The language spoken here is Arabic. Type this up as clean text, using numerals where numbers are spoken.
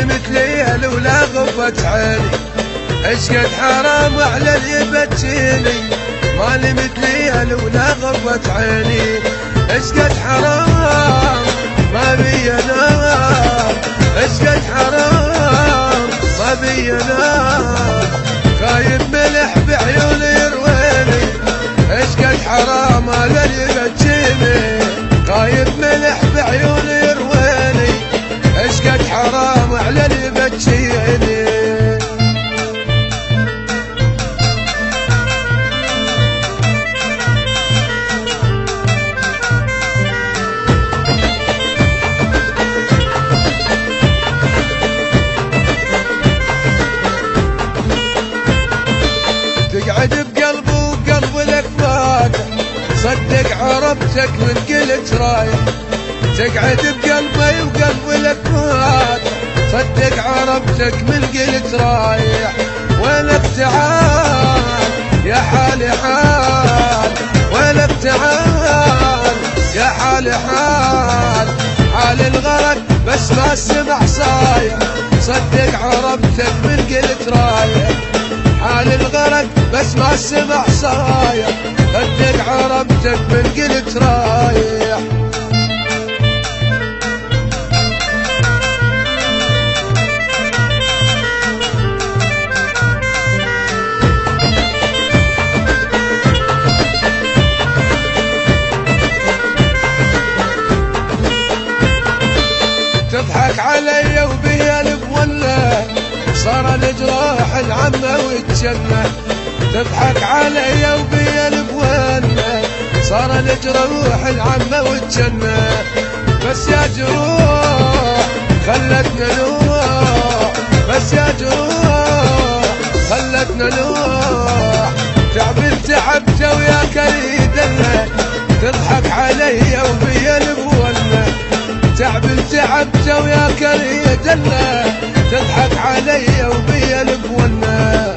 مثلي لولا غفة عيني، عشقك حرام على اللي يبكيني. مالي مثلي لولا غفة عيني، عشقك حرام ما بي نام، عشقك حرام ما بي نام. خايب ملح بعيوني يرويني، عشقك حرام على اللي يبكيني. خايب ملح بعيوني يرويني، عشقك حرام على اللي يبكيني. تقعد بقلبي وقلب لك فاتح، صدق عرفتك من قلت رايح. تقعد بقلبي وقلب لك فاتح، صدق عرفتك من قلت رايح. وينك تعال يا حالي حال، وينك تعال يا حالي حال. حال الغرق بس ما سمع صايح، صدق عرفتك من قلت رايح. حال الغرق بس ما سمع صايح، صدق عرفتك من قلت رايح. تضحك علي وبيا البولة، صار الجراح العمة والجنة. تضحك علي وبيا البولة، صار الجروح العمة والجنة. بس يا جروح خلتنا نوح، بس يا جروح خلتنا نوح. تعبت وياك اليدلة، تضحك علي وبيا البولة. تعبت وياك اليدلة، تضحك علي وبيا البولة.